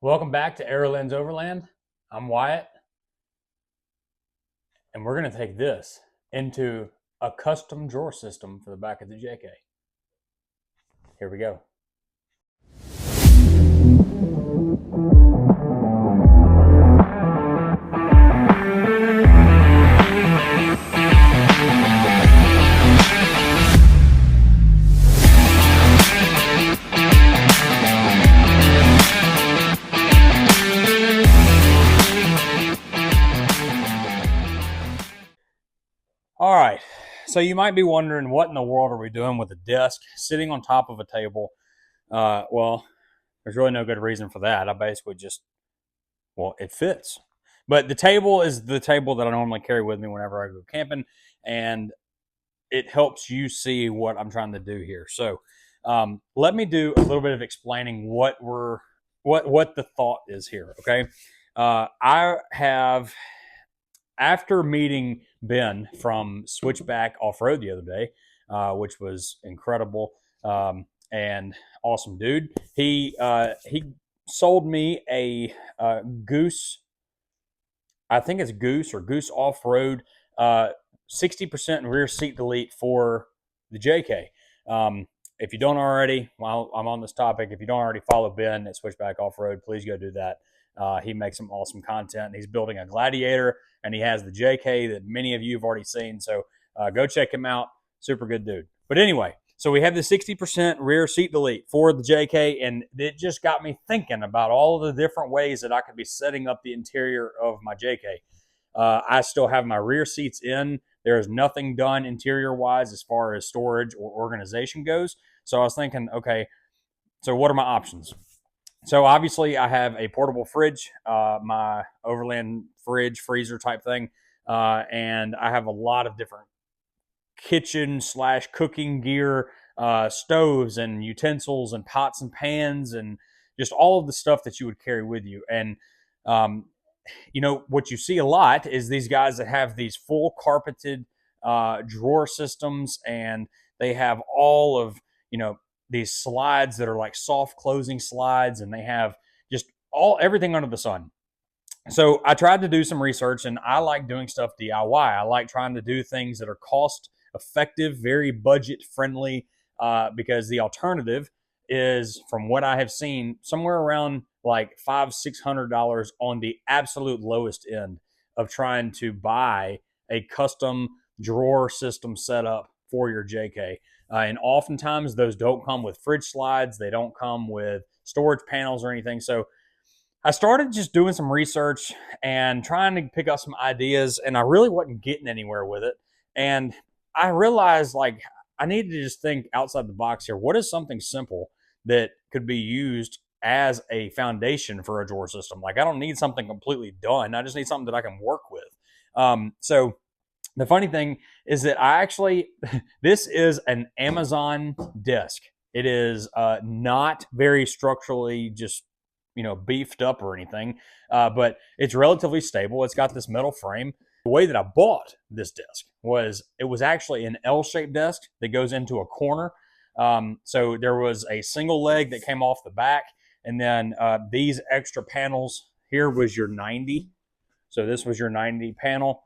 Welcome back to Aero-Lens Overland. I'm Wyatt, and we're going to take this into a custom drawer system for the back of the JK. Here we go. All right, so you might be wondering, what in the world are we doing with a desk sitting on top of a table? Well, there's really no good reason for that. I basically just, well, it fits. But the table is the table that I normally carry with me whenever I go camping, and it helps you see what I'm trying to do here. So let me do a little bit of explaining what the thought is here. Okay, I have, after meeting Ben from Switchback Off Road the other day, which was incredible and awesome, dude. He sold me a Goose. I think it's Goose or Goose Off Road 60% rear seat delete for the JK. If you don't already, while I'm on this topic, if you don't already follow Ben at Switchback Off Road, please go do that. He makes some awesome content. He's building a Gladiator, and he has the JK that many of you have already seen. So go check him out. Super good dude. But anyway, so we have the 60% rear seat delete for the JK, and it just got me thinking about all of the different ways that I could be setting up the interior of my JK. I still have my rear seats in. There is nothing done interior-wise as far as storage or organization goes. So I was thinking, okay, so what are my options? So obviously I have a portable fridge, my Overland fridge, freezer type thing, and I have a lot of different kitchen / cooking gear, stoves and utensils and pots and pans and just all of the stuff that you would carry with you. And um, what you see a lot is these guys that have these full carpeted drawer systems, and they have all of these slides that are like soft closing slides, and they have just everything under the sun. So I tried to do some research, and I like doing stuff DIY. I like trying to do things that are cost effective, very budget friendly, because the alternative is, from what I have seen, somewhere around like $500-600 on the absolute lowest end of trying to buy a custom drawer system setup for your JK. And oftentimes those don't come with fridge slides, they don't come with storage panels or anything. So I started just doing some research and trying to pick up some ideas, and I really wasn't getting anywhere with it. And I realized, like, I needed to just think outside the box here. What is something simple that could be used as a foundation for a drawer system? Like, I don't need something completely done. I just need something that I can work with. So the funny thing is that I actually, this is an Amazon desk. It is not very structurally just beefed up or anything, but it's relatively stable. It's got this metal frame. The way that I bought this desk was, it was actually an L-shaped desk that goes into a corner. So there was a single leg that came off the back, and then these extra panels here was your 90. So this was your 90 panel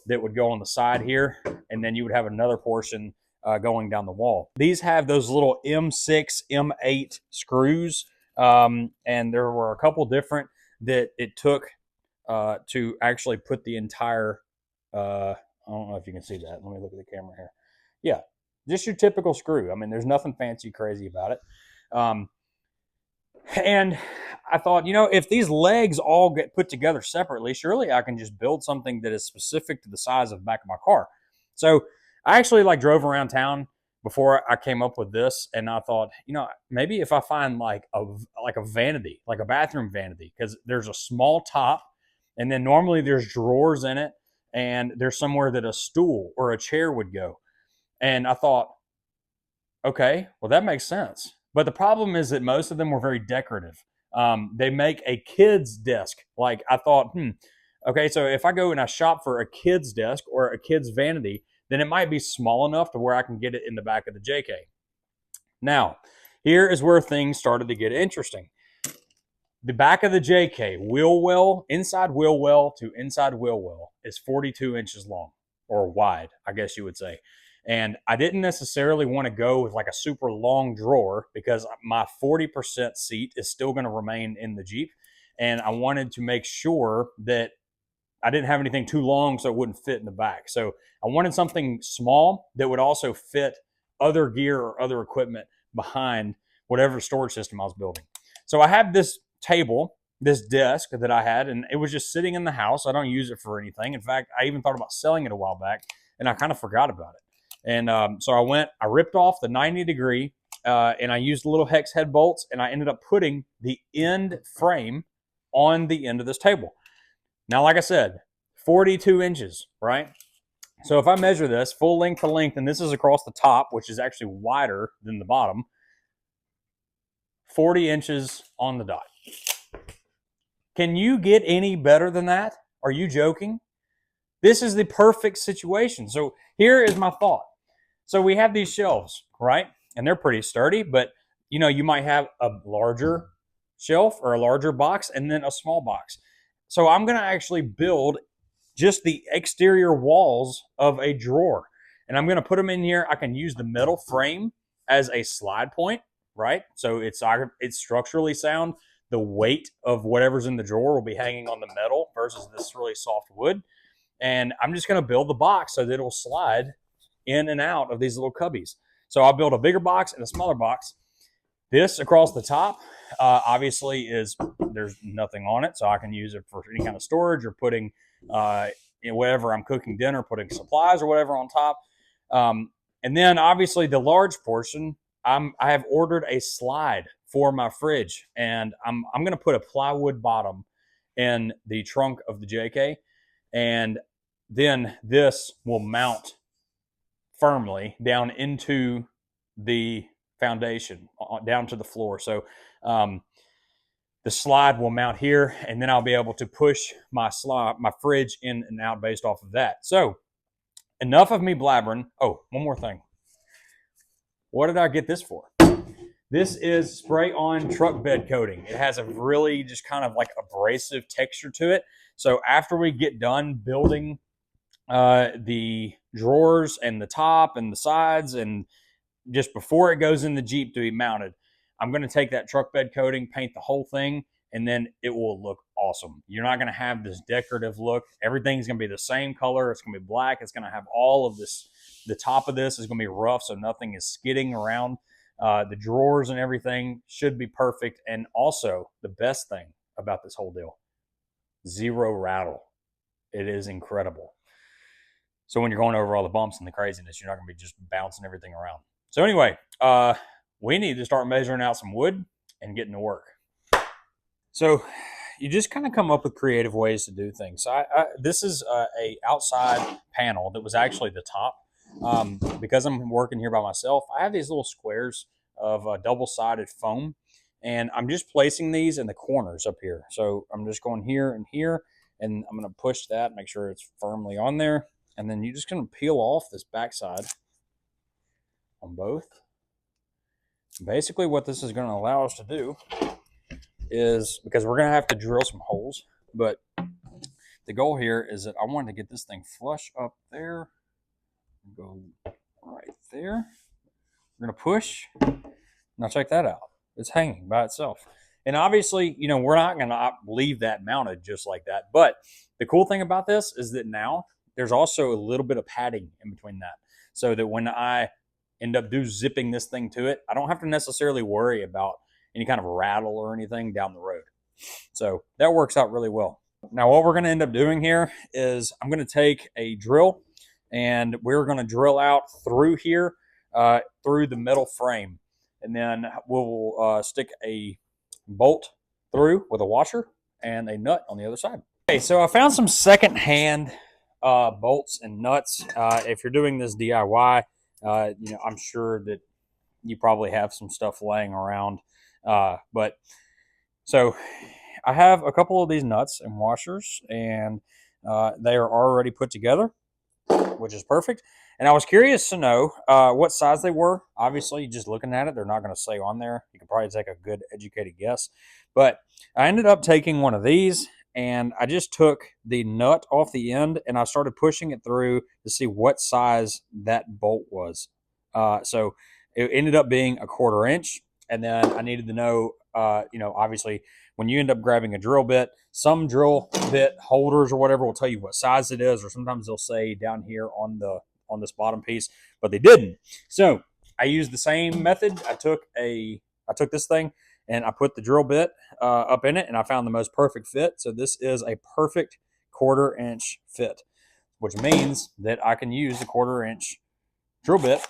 that would go on the side here, and then you would have another portion going down the wall. These have those little M6, M8 screws, and there were a couple different that it took to actually put the entire, I don't know if you can see that. Let me look at the camera here. Yeah, just your typical screw. I mean, there's nothing fancy crazy about it. And I thought, if these legs all get put together separately, surely I can just build something that is specific to the size of the back of my car. So I actually drove around town before I came up with this, and I thought, maybe if I find like a vanity, like a bathroom vanity, because there's a small top, and then normally there's drawers in it, and there's somewhere that a stool or a chair would go. And I thought, okay, well, that makes sense. But the problem is that most of them were very decorative. They make a kid's desk. Like, I thought, okay, so if I go and I shop for a kid's desk or a kid's vanity, then it might be small enough to where I can get it in the back of the JK. Now, here is where things started to get interesting. the back of the JK wheel well, inside wheel well to inside wheel well is 42 inches long, or wide, I guess you would say. And I didn't necessarily want to go with like a super long drawer because my 40% seat is still going to remain in the Jeep. And I wanted to make sure that I didn't have anything too long so it wouldn't fit in the back. So I wanted something small that would also fit other gear or other equipment behind whatever storage system I was building. So I have this table, this desk that I had, and it was just sitting in the house. I don't use it for anything. In fact, I even thought about selling it a while back, and I kind of forgot about it. And so I ripped off the 90 degree, and I used little hex head bolts, and I ended up putting the end frame on the end of this table. Now, like I said, 42 inches, right? So if I measure this full length to length, and this is across the top, which is actually wider than the bottom, 40 inches on the dot. Can you get any better than that? Are you joking? This is the perfect situation. So here is my thought. So we have these shelves, right? And they're pretty sturdy, but you know, you might have a larger shelf or a larger box and then a small box. So I'm going to actually build just the exterior walls of a drawer. And I'm going to put them in here. I can use the metal frame as a slide point, right? So it's structurally sound. The weight of whatever's in the drawer will be hanging on the metal versus this really soft wood. And I'm just going to build the box so that it'll slide in and out of these little cubbies. So I'll build a bigger box and a smaller box. This across the top, obviously, there's nothing on it, so I can use it for any kind of storage or putting whatever I'm cooking dinner, putting supplies or whatever on top. And then obviously the large portion, I have ordered a slide for my fridge, and I'm going to put a plywood bottom in the trunk of the JK, and then this will mount firmly down into the foundation, down to the floor. So the slide will mount here, and then I'll be able to push my fridge in and out based off of that. So enough of me blabbering. Oh, one more thing. What did I get this for? This is spray-on truck bed coating. It has a really just kind of like abrasive texture to it. So after we get done building the drawers and the top and the sides, and just before it goes in the Jeep to be mounted, I'm going to take that truck bed coating, paint the whole thing, and then it will look awesome. You're not going to have this decorative look. Everything's going to be the same color. It's going to be black. It's going to have all of this. The top of this is going to be rough, so nothing is skidding around. The drawers and everything should be perfect. And also, the best thing about this whole deal, zero rattle. It is incredible. So when you're going over all the bumps and the craziness, you're not going to be just bouncing everything around. So anyway, we need to start measuring out some wood and getting to work. So you just kind of come up with creative ways to do things. So this is a outside panel that was actually the top. Because I'm working here by myself, I have these little squares of double-sided foam, and I'm just placing these in the corners up here. So I'm just going here and here, and I'm going to push that, make sure it's firmly on there, and then you're just going to peel off this backside on both. Basically what this is going to allow us to do is, because we're going to have to drill some holes, but the goal here is that I want to get this thing flush up there. Go right there. We're going to push. Now check that out. It's hanging by itself. And obviously, you know, we're not going to leave that mounted just like that. But the cool thing about this is that now there's also a little bit of padding in between that. So that when I end up zipping this thing to it, I don't have to necessarily worry about any kind of rattle or anything down the road. So that works out really well. Now what we're going to end up doing here is I'm going to take a drill, and we're going to drill out through here, through the metal frame. And then we'll stick a bolt through with a washer and a nut on the other side. Okay, so I found some secondhand bolts and nuts. If you're doing this DIY, you know, I'm sure that you probably have some stuff laying around. But so I have a couple of these nuts and washers, and they are already put together, which is perfect. And I was curious to know what size they were. Obviously, just looking at it, they're not going to say on there. You can probably take a good educated guess. But I ended up taking one of these and I just took the nut off the end and I started pushing it through to see what size that bolt was. So it ended up being a 1/4 inch. And then I needed to know, obviously, when you end up grabbing a drill bit, some drill bit holders or whatever will tell you what size it is, or sometimes they'll say down here on this bottom piece, but they didn't. So I used the same method. I took this thing and I put the drill bit up in it, and I found the most perfect fit. So this is a perfect 1/4 inch fit, which means that I can use the 1/4 inch drill bit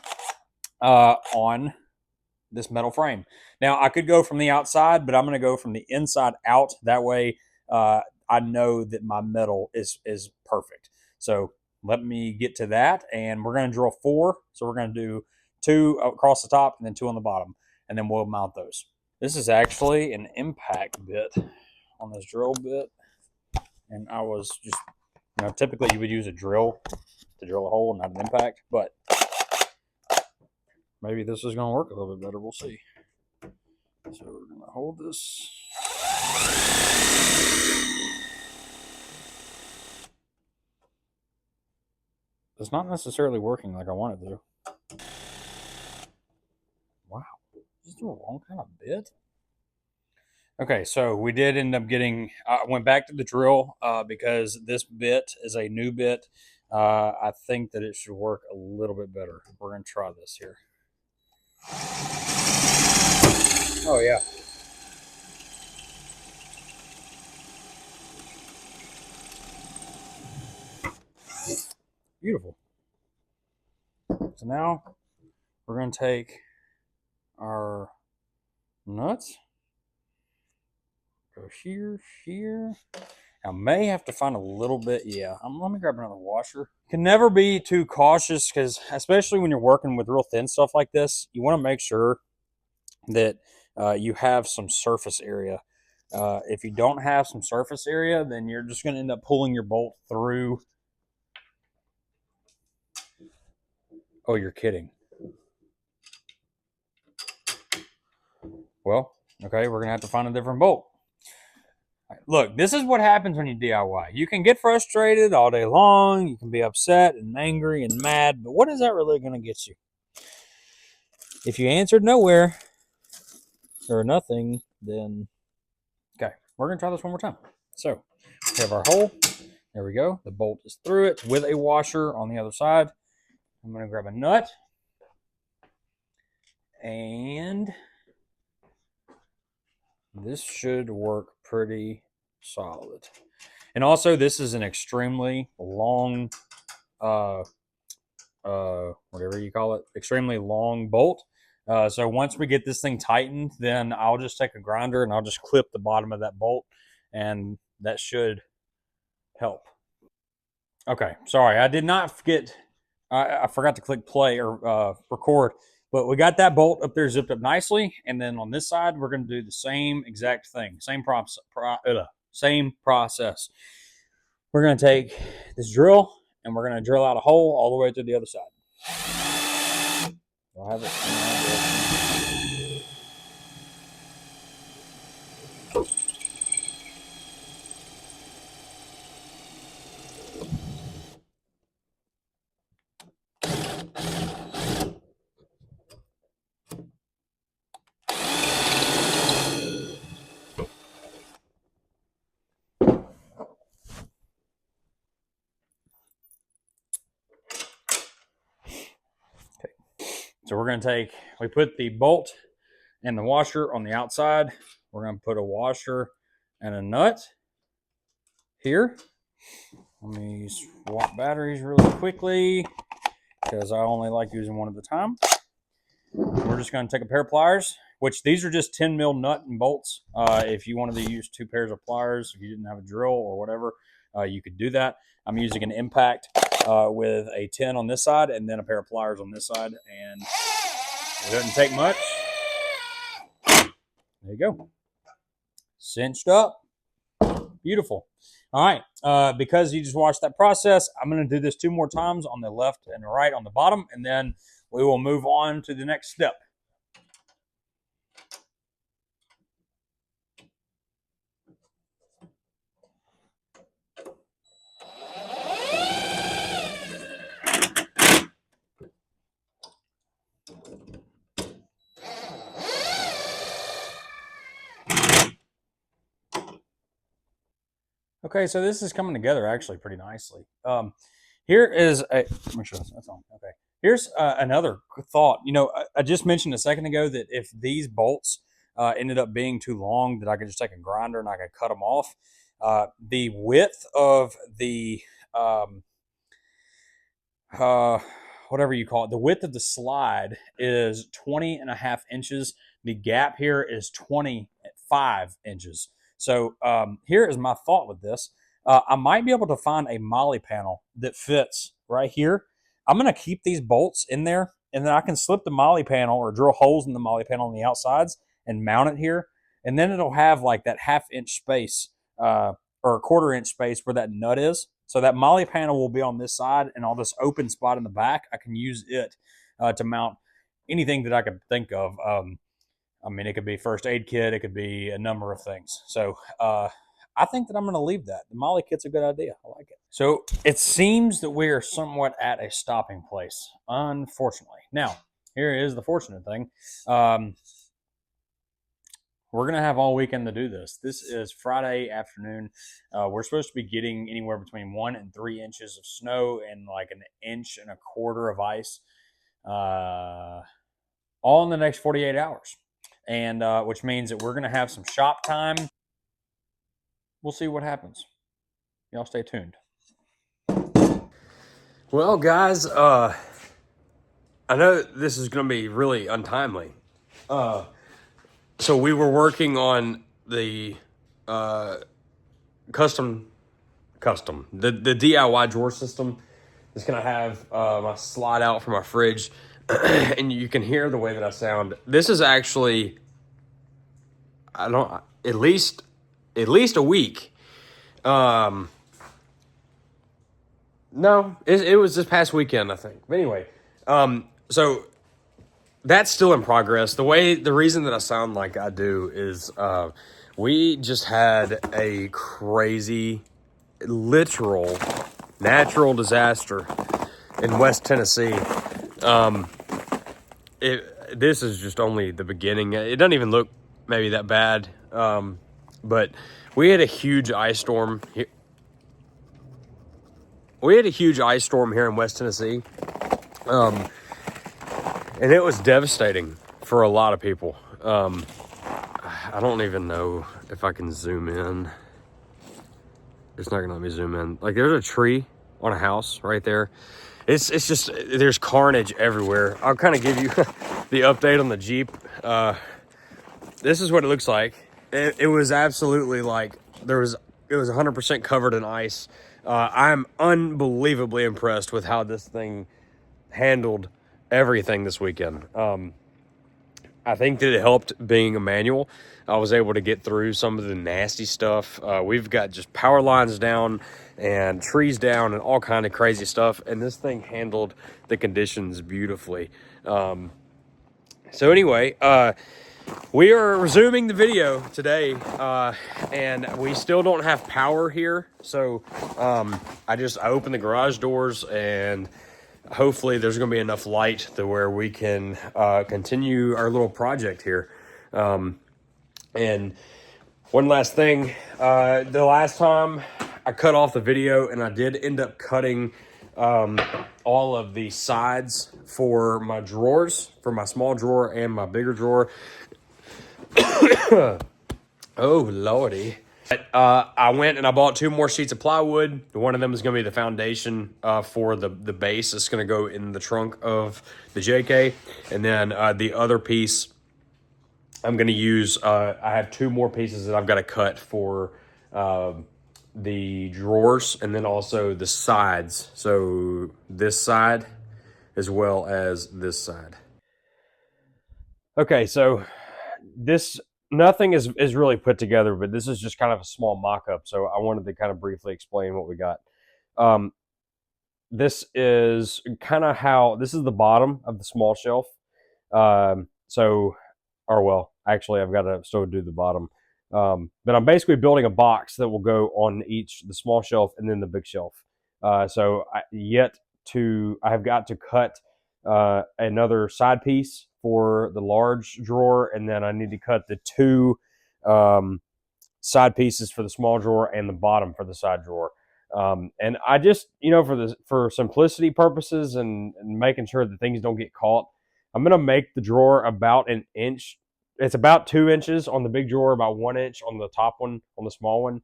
on this metal frame. Now I could go from the outside, but I'm going to go from the inside out. That way, I know that my metal is perfect. So let me get to that, and we're going to drill 4. So we're going to do 2 across the top and then 2 on the bottom, and then we'll mount those. This is actually an impact bit on this drill bit, and I was just, typically you would use a drill to drill a hole, not an impact, but maybe this is going to work a little bit better. We'll see. So we're going to hold this. It's not necessarily working like I want it to. Wow. Is this the wrong kind of bit? Okay, so we did end up getting, I went back to the drill because this bit is a new bit. I think that it should work a little bit better. We're going to try this here. Oh, yeah. Beautiful. So now we're going to take our nuts. Go here. I may have to find a little bit. Yeah, let me grab another washer. Can never be too cautious because, especially when you're working with real thin stuff like this, you want to make sure that you have some surface area. If you don't have some surface area, then you're just going to end up pulling your bolt through. Oh, you're kidding. Well, okay, we're going to have to find a different bolt. Look, this is what happens when you DIY. You can get frustrated all day long. You can be upset and angry and mad, but what is that really going to get you? If you answered nowhere or nothing, then okay, we're going to try this one more time. So we have our hole. There we go. The bolt is through it with a washer on the other side. I'm going to grab a nut and this should work pretty solid. And also, this is an extremely long, whatever you call it, extremely long bolt. So once we get this thing tightened, then I'll just take a grinder and I'll just clip the bottom of that bolt, and that should help. Okay, sorry, I did not forget. I forgot to click play or record, but we got that bolt up there zipped up nicely. And then on this side, we're going to do the same exact thing, same process. We're going to take this drill and we're going to drill out a hole all the way to the other side. I'll have it. So we're going to we put the bolt and the washer on the outside. We're going to put a washer and a nut here. Let me swap batteries really quickly because I only like using one at a time. We're just going to take a pair of pliers, which these are just 10 mil nut and bolts. If you wanted to use 2 pairs of pliers, if you didn't have a drill or whatever, you could do that. I'm using an impact with a 10 on this side and then a pair of pliers on this side, and it doesn't take much. There you go. Cinched up. Beautiful. All right. Because you just watched that process, I'm going to do this 2 more times on the left and the right on the bottom, and then we will move on to the next step. Okay, so this is coming together actually pretty nicely. Here is a, make sure that's on. Okay, here's another thought. You know, I just mentioned a second ago that if these bolts ended up being too long, that I could just take a grinder and I could cut them off. The width of the um, uh, whatever you call it, the width of the slide is 20.5 inches. The gap here is 25 inches. So here is my thought with this. I might be able to find a molly panel that fits right here. I'm going to keep these bolts in there, and then I can slip the molly panel or drill holes in the molly panel on the outsides and mount it here. And then it'll have like that half-inch space or a quarter-inch space where that nut is. So that molly panel will be on this side, and all this open spot in the back, I can use it to mount anything that I could think of. I mean, it could be first aid kit, it could be a number of things. So I think that I'm going to leave that. The molly kit's a good idea. I like it. So it seems that we are somewhat at a stopping place, unfortunately. Now, here is the fortunate thing. We're going to have all weekend to do this. This is Friday afternoon. We're supposed to be getting anywhere between 1 and 3 inches of snow and like 1.25 inches of ice, all in the next 48 hours. And which means that we're going to have some shop time. We'll see what happens. Y'all stay tuned. Well, guys, I know this is going to be really untimely. So we were working on the the DIY drawer system. It's going to have my slide out for my fridge, and you can hear the way that I sound. This is actually, at least a week. No, it was this past weekend, I think. But anyway, so that's still in progress. The reason that I sound like I do is we just had a crazy, literal, natural disaster in West Tennessee. This is just only the beginning. It doesn't even look maybe that bad, but we had a huge ice storm here. We had a huge ice storm here in West Tennessee, and it was devastating for a lot of people. I don't even know if I can zoom in. It's not gonna let me zoom in. Like, there's a tree on a house right there. It's just, there's carnage everywhere. I'll kind of give you the update on the Jeep. This is what it looks like. It was absolutely like, it was 100% covered in ice. I'm unbelievably impressed with how this thing handled everything this weekend. I think that it helped being a manual. I was able to get through some of the nasty stuff. We've got just power lines down and trees down and all kind of crazy stuff. And this thing handled the conditions beautifully. So anyway, we are resuming the video today, and we still don't have power here. So I opened the garage doors, and hopefully there's going to be enough light to where we can continue our little project here. And one last thing, the last time I cut off the video, and I did end up cutting all of the sides for my drawers, for my small drawer and my bigger drawer. Oh, Lordy. I went and I bought 2 more sheets of plywood. One of them is going to be the foundation for the base. It's going to go in the trunk of the JK. And then the other piece, I'm going to use, I have 2 more pieces that I've got to cut for the drawers and then also the sides. So this side as well as this side. Okay, so nothing is really put together, but this is just kind of a small mock-up. So I wanted to kind of briefly explain what we got. This is kind of this is the bottom of the small shelf. Actually, I've got to still do the bottom. But I'm basically building a box that will go on the small shelf and then the big shelf. So I have got to cut another side piece for the large drawer, and then I need to cut the 2 side pieces for the small drawer and the bottom for the side drawer. And I just, for simplicity purposes and making sure that things don't get caught, I'm going to make the drawer about an inch. It's about 2 inches on the big drawer, about 1 inch on the top one, on the small one.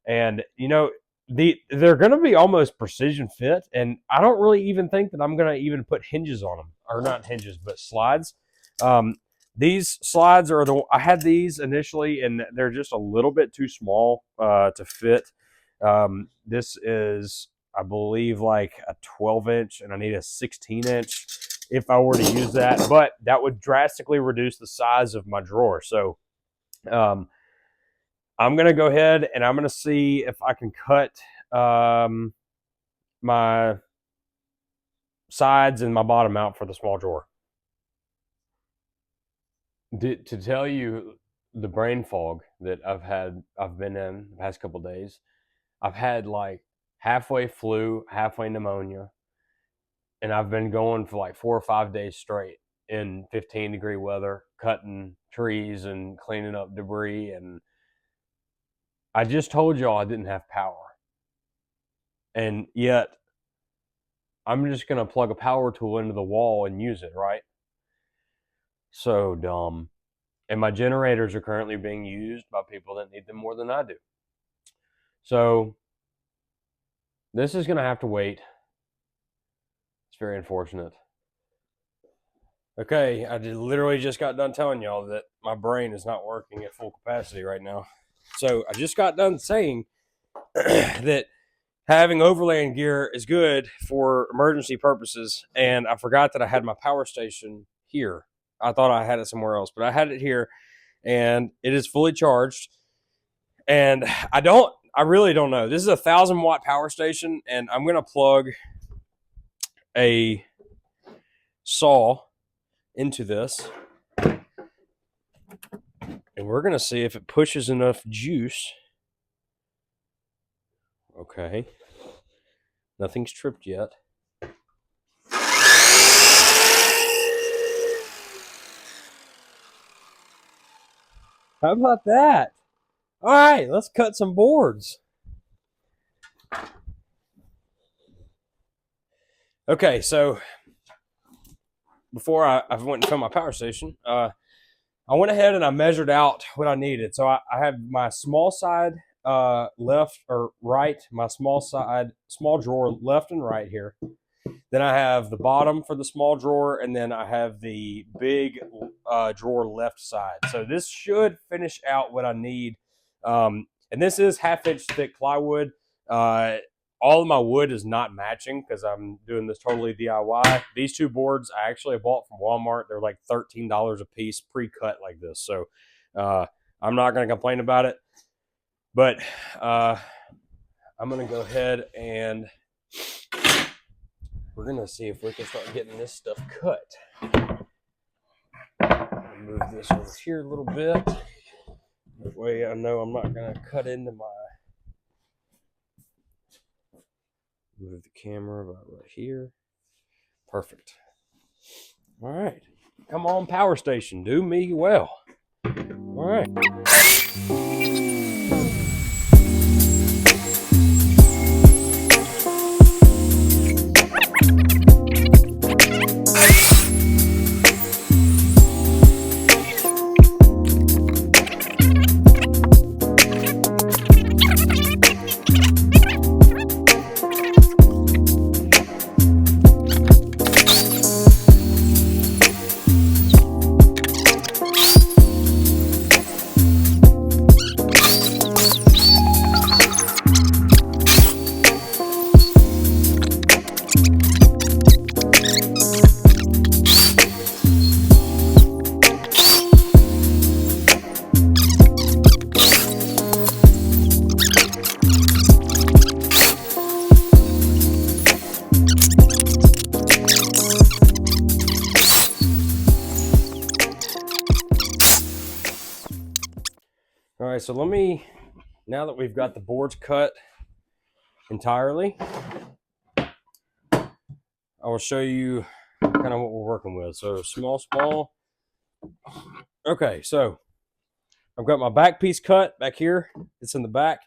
And they're going to be almost precision fit, and I don't really even think that I'm going to even put hinges on them, or not hinges, but slides. These slides I had these initially, and they're just a little bit too small to fit. This is, I believe, like a 12-inch, and I need a 16-inch if I were to use that, but that would drastically reduce the size of my drawer. So I'm going to go ahead and I'm going to see if I can cut my sides and my bottom out for the small drawer. To tell you the brain fog that I've been in the past couple of days, I've had like halfway flu, halfway pneumonia, and I've been going for like 4 or 5 days straight in 15-degree weather, cutting trees and cleaning up debris. And I just told y'all I didn't have power. And yet, I'm just going to plug a power tool into the wall and use it, right? So dumb. And my generators are currently being used by people that need them more than I do. So this is going to have to wait. It's very unfortunate. Okay, I literally just got done telling y'all that my brain is not working at full capacity right now. So I just got done saying that having Overland gear is good for emergency purposes, and I forgot that I had my power station here. I thought I had it somewhere else, but I had it here, and it is fully charged. And I really don't know. This is a 1,000-watt power station, and I'm going to plug a saw into this, and we're going to see if it pushes enough juice. Okay. Nothing's tripped yet. How about that? All right, let's cut some boards. Okay, so before I went and found my power station, I went ahead and I measured out what I needed. So I had my small side left or right, my small drawer left and right here. Then I have the bottom for the small drawer, and then I have the big drawer left side. So this should finish out what I need. And this is 1/2-inch thick plywood. All of my wood is not matching because I'm doing this totally DIY. These 2 boards I actually bought from Walmart. They're like $13 a piece, pre-cut like this. So I'm not going to complain about it. But I'm going to go ahead and we're going to see if we can start getting this stuff cut. Move this over here a little bit. That way I know I'm not going to cut into my... Move the camera about right here. Perfect. All right. Come on, power station. Do me well. All right. All right, so now that we've got the boards cut entirely, I will show you kind of what we're working with. So small. Okay, so I've got my back piece cut back here. It's in the back.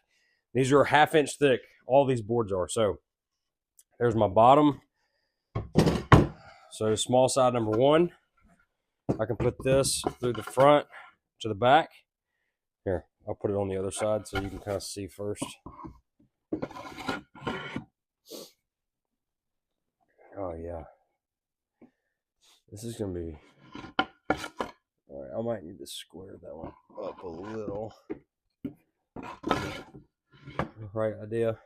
These are 1/2 inch thick. All these boards are. So there's my bottom. So small side number 1. I can put this through the front to the back. Here, I'll put it on the other side so you can kind of see first. Oh yeah. This is going to be... All right, I might need to square that one up a little. Right idea.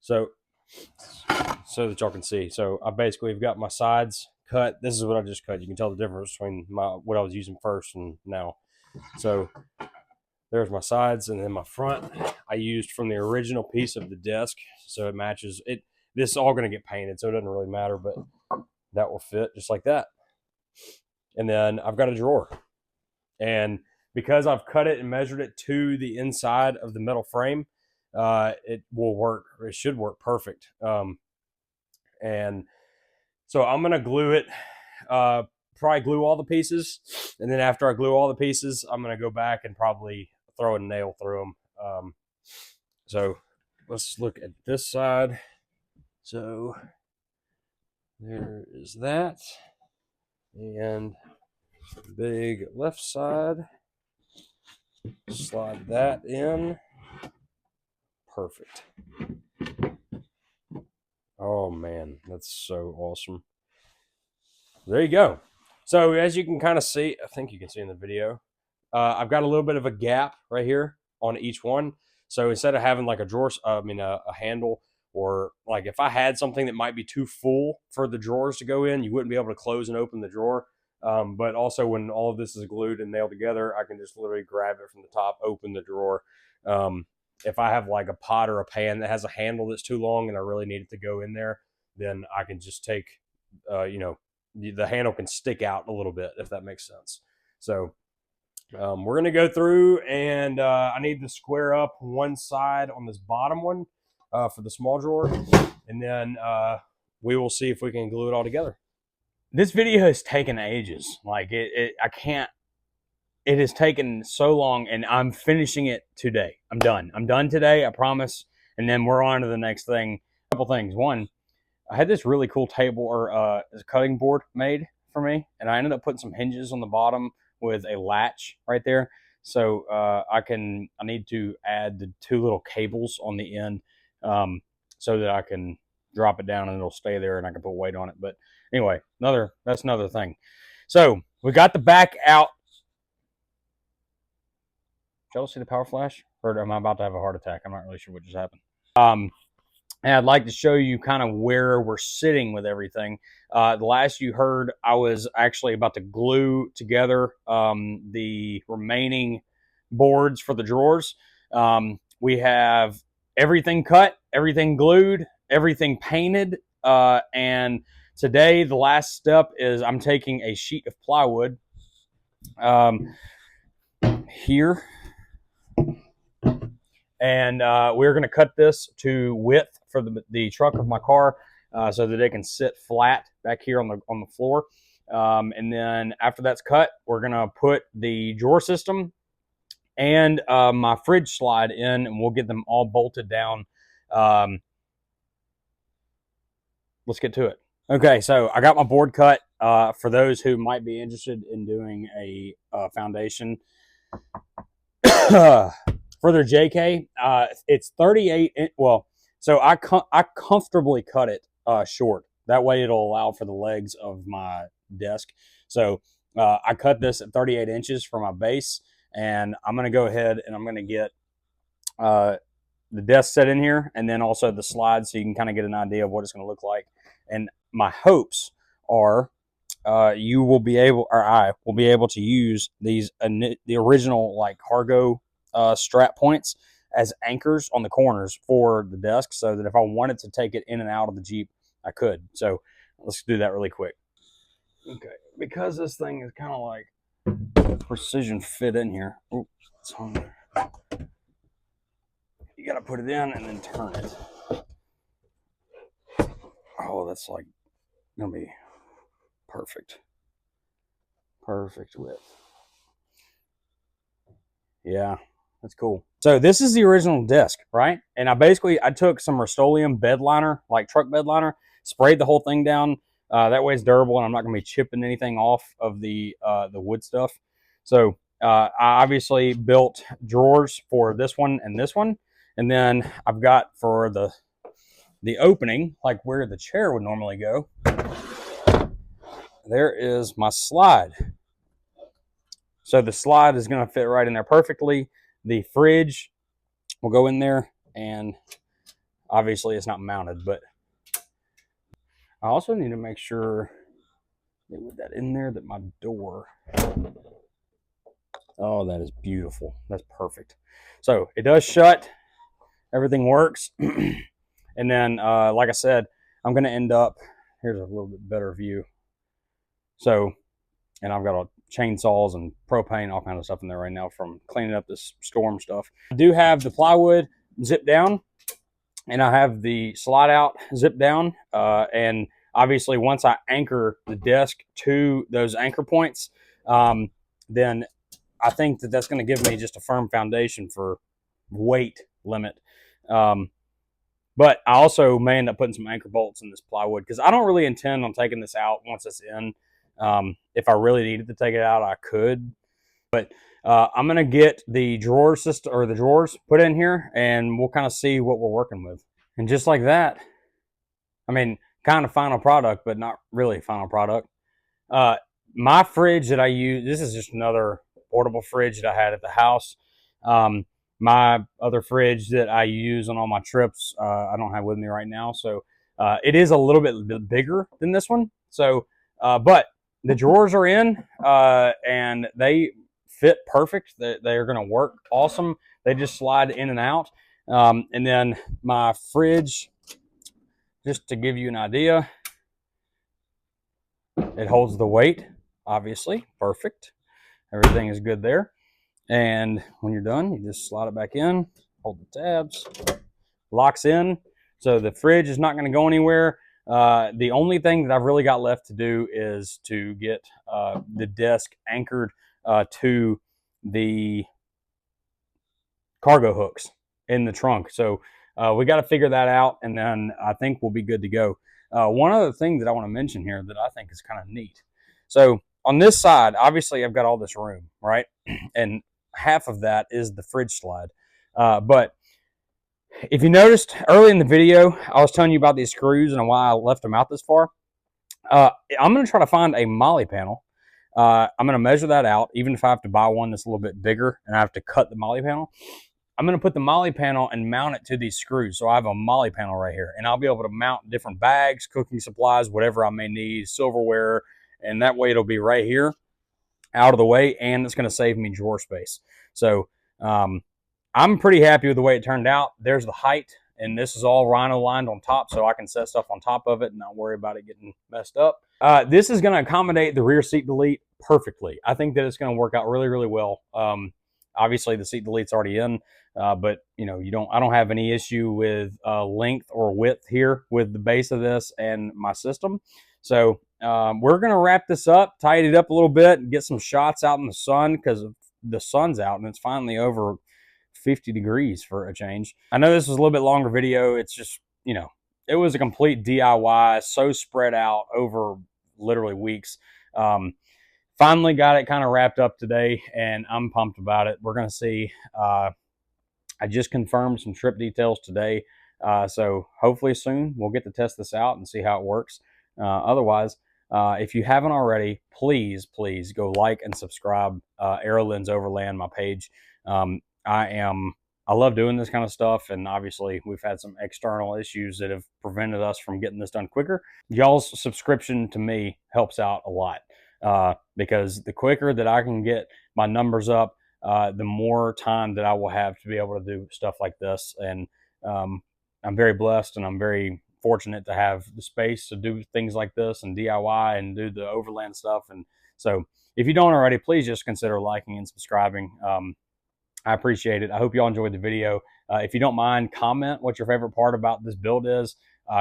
So that y'all can see. So I basically have got my sides cut. This is what I just cut. You can tell the difference between what I was using first and now. So there's my sides, and then my front I used from the original piece of the desk, so it matches it. This is all going to get painted, so it doesn't really matter, but that will fit just like that. And then I've got a drawer, and because I've cut it and measured it to the inside of the metal frame, it will work. It should work perfect. And so I'm going to glue it, probably glue all the pieces. And then after I glue all the pieces, I'm going to go back and probably throw a nail through them. So let's look at this side. So there is that. And big left side. Slide that in. Perfect. Oh man, that's so awesome. There you go. So as you can kind of see, I think you can see in the video, I've got a little bit of a gap right here on each one. So instead of having like a drawer, a handle, or like if I had something that might be too full for the drawers to go in, you wouldn't be able to close and open the drawer. But also when all of this is glued and nailed together, I can just literally grab it from the top, open the drawer. If I have like a pot or a pan that has a handle that's too long and I really need it to go in there, then I can just take, the handle can stick out a little bit, if that makes sense. So we're going to go through, and I need to square up one side on this bottom one for the small drawer, and then we will see if we can glue it all together. This video has taken ages. Like I can't. It has taken so long, and I'm finishing it today. I'm done. I'm done today, I promise. And then we're on to the next thing. A couple things. One, I had this really cool table or cutting board made for me, and I ended up putting some hinges on the bottom with a latch right there. So I need to add the 2 little cables on the end so that I can drop it down and it'll stay there and I can put weight on it. But anyway, that's another thing. So we got the back out. Did y'all see the power flash? Or am I about to have a heart attack? I'm not really sure what just happened. And I'd like to show you kind of where we're sitting with everything. The last you heard, I was actually about to glue together the remaining boards for the drawers. We have everything cut, everything glued, everything painted. And today, the last step is I'm taking a sheet of plywood here. And we're going to cut this to width for the truck of my car so that it can sit flat back here on the floor. And then after that's cut, we're going to put the drawer system and my fridge slide in, and we'll get them all bolted down. Let's get to it. Okay, so I got my board cut. For those who might be interested in doing a foundation for their JK, it's 38. Well, so I comfortably cut it short. That way it'll allow for the legs of my desk. So I cut this at 38 inches for my base, and I'm going to go ahead and I'm going to get the desk set in here, and then also the slides so you can kind of get an idea of what it's going to look like. And my hopes are you will be able, or I will be able to use these the original like cargo strap points as anchors on the corners for the desk, so that if I wanted to take it in and out of the Jeep, I could. So let's do that really quick. Okay, because this thing is kind of like precision fit in here. Ooh, it's on there. You got to put it in and then turn it. Oh, that's like gonna be perfect. Perfect width. Yeah, that's cool. So this is the original disc, right? And I took some Rust-Oleum bed liner, like truck bed liner, sprayed the whole thing down. That way it's durable, and I'm not going to be chipping anything off of the wood stuff. So I obviously built drawers for this one, and then I've got for the opening, like where the chair would normally go. There is my slide. So the slide is going to fit right in there perfectly. The fridge will go in there, and obviously it's not mounted, but I also need to make sure with that in there that my door, oh, that is beautiful. That's perfect. So it does shut. Everything works. And then, like I said, I'm going to end up, here's a little bit better view. So, and I've got chainsaws and propane, all kind of stuff in there right now from cleaning up this storm stuff. I do have the plywood zipped down, and I have the slide out zipped down. And obviously, once I anchor the desk to those anchor points, then I think that that's going to give me just a firm foundation for weight limit. But I also may end up putting some anchor bolts in this plywood because I don't really intend on taking this out once it's in. If I really needed to take it out, I could. But I'm going to get the drawer system, or the drawers put in here, and we'll kind of see what we're working with. And just like that, I mean, kind of final product, but not really final product. My fridge that I use, this is just another portable fridge that I had at the house. My other fridge that I use on all my trips, I don't have with me right now. So it is a little bit bigger than this one. So, but the drawers are in, and they fit perfect. They're going to work awesome. They just slide in and out. And then my fridge, just to give you an idea, it holds the weight, obviously, perfect. Everything is good there. And when you're done, you just slide it back in, hold the tabs, locks in. So the fridge is not going to go anywhere. The only thing that I've really got left to do is to get the desk anchored to the cargo hooks in the trunk. So we got to figure that out, and then I think we'll be good to go. One other thing that I want to mention here that I think is kind of neat. So on this side, obviously I've got all this room, right? And half of that is the fridge slide. But if you noticed early in the video, I was telling you about these screws and why I left them out this far. I'm going to try to find a molly panel. I'm going to measure that out, even if I have to buy one that's a little bit bigger and I have to cut the molly panel. I'm going to put the molly panel and mount it to these screws. So I have a molly panel right here, and I'll be able to mount different bags, cooking supplies, whatever I may need, silverware, and that way it'll be right here out of the way, and it's going to save me drawer space. So I'm pretty happy with the way it turned out. There's the height, and this is all rhino lined on top, so I can set stuff on top of it and not worry about it getting messed up. This is going to accommodate the rear seat delete perfectly. I think that it's going to work out really, really well. Obviously, the seat delete's already in, but you know, I don't have any issue with length or width here with the base of this and my system. So we're going to wrap this up, tidy it up a little bit, and get some shots out in the sun because the sun's out and it's finally over 50 degrees for a change. I know this was a little bit longer video. It's just, you know, it was a complete DIY, so spread out over literally weeks. Finally got it kind of wrapped up today, and I'm pumped about it. We're going to see. I just confirmed some trip details today, so hopefully soon we'll get to test this out and see how it works. Otherwise, if you haven't already, please go like and subscribe Aero-Lens Overland, my page. I love doing this kind of stuff, and obviously we've had some external issues that have prevented us from getting this done quicker. Y'all's subscription to me helps out a lot, because the quicker that I can get my numbers up, the more time that I will have to be able to do stuff like this. And I'm very blessed, and I'm very fortunate to have the space to do things like this and DIY and do the Overland stuff. And so if you don't already, please just consider liking and subscribing. I appreciate it. I hope you all enjoyed the video. If you don't mind, comment what your favorite part about this build is.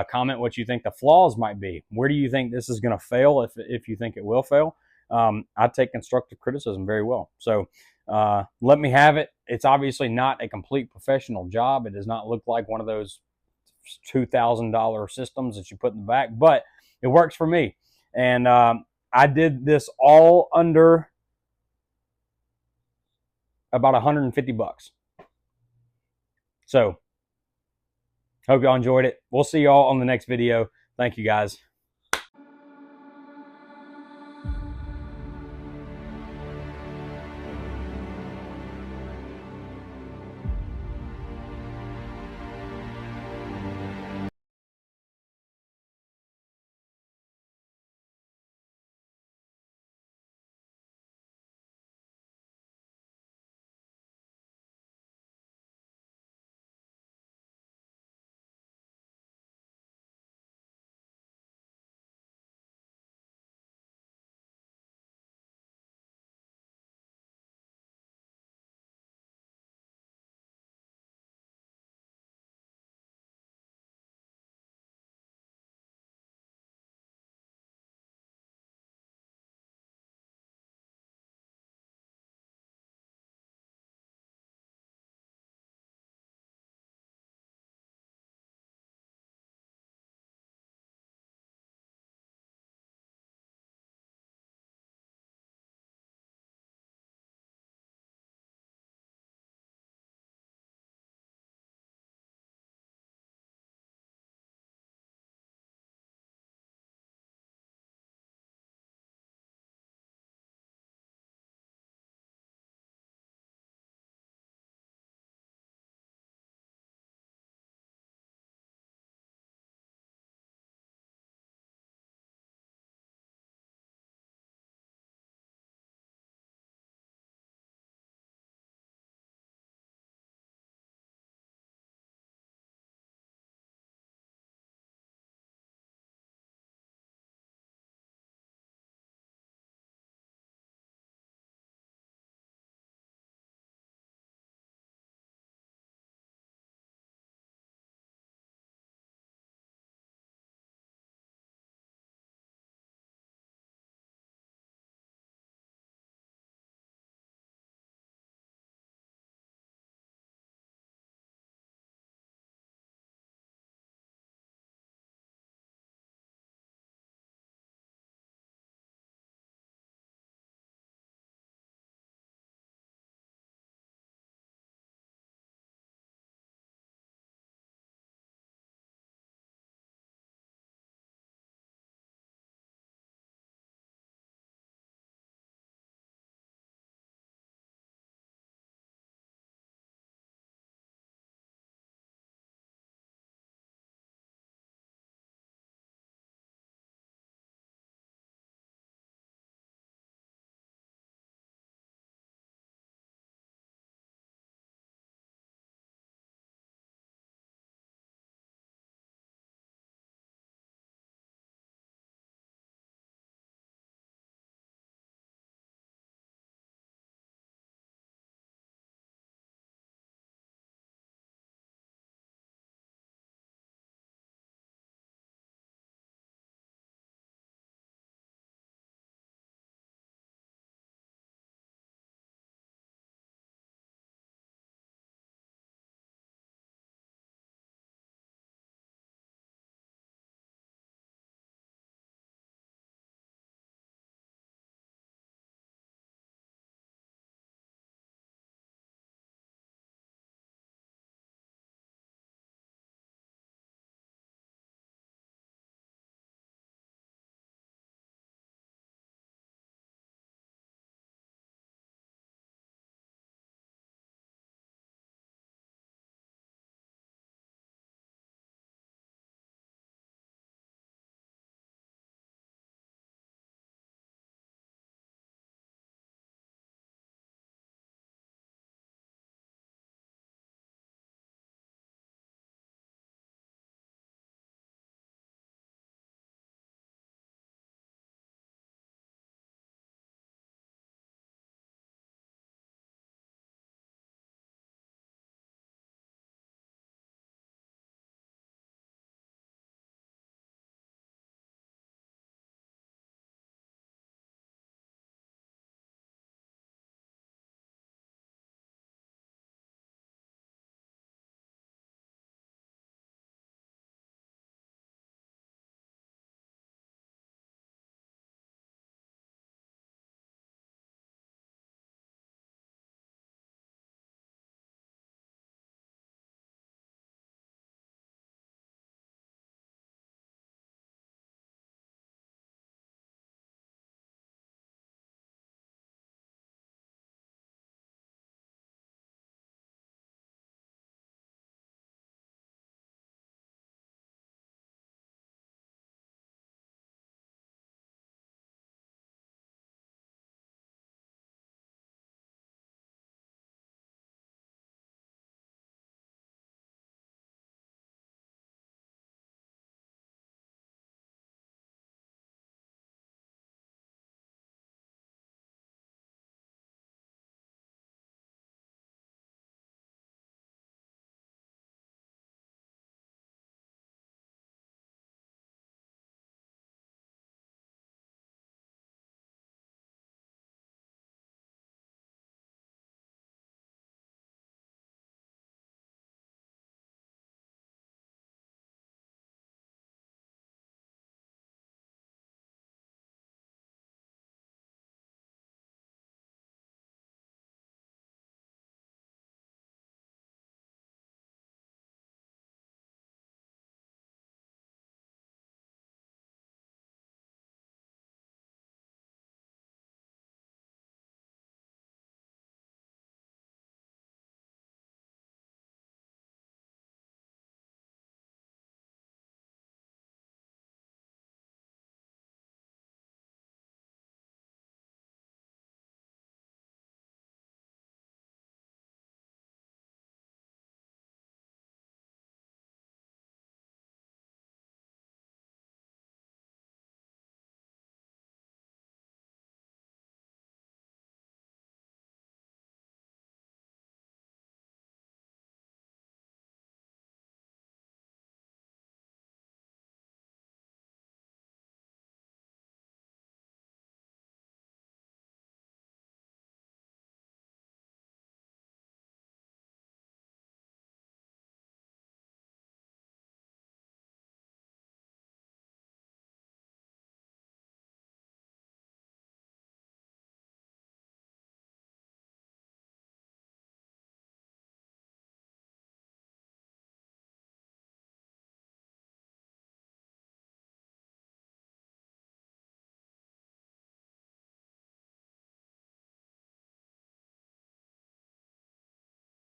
Comment what you think the flaws might be. Where do you think this is going to fail, if you think it will fail? I take constructive criticism very well. So Let me have it. It's obviously not a complete professional job. It does not look like one of those $2,000 systems that you put in the back, but it works for me. And I did this all under about 150 bucks. So hope y'all enjoyed it. We'll see y'all on the next video. Thank you guys.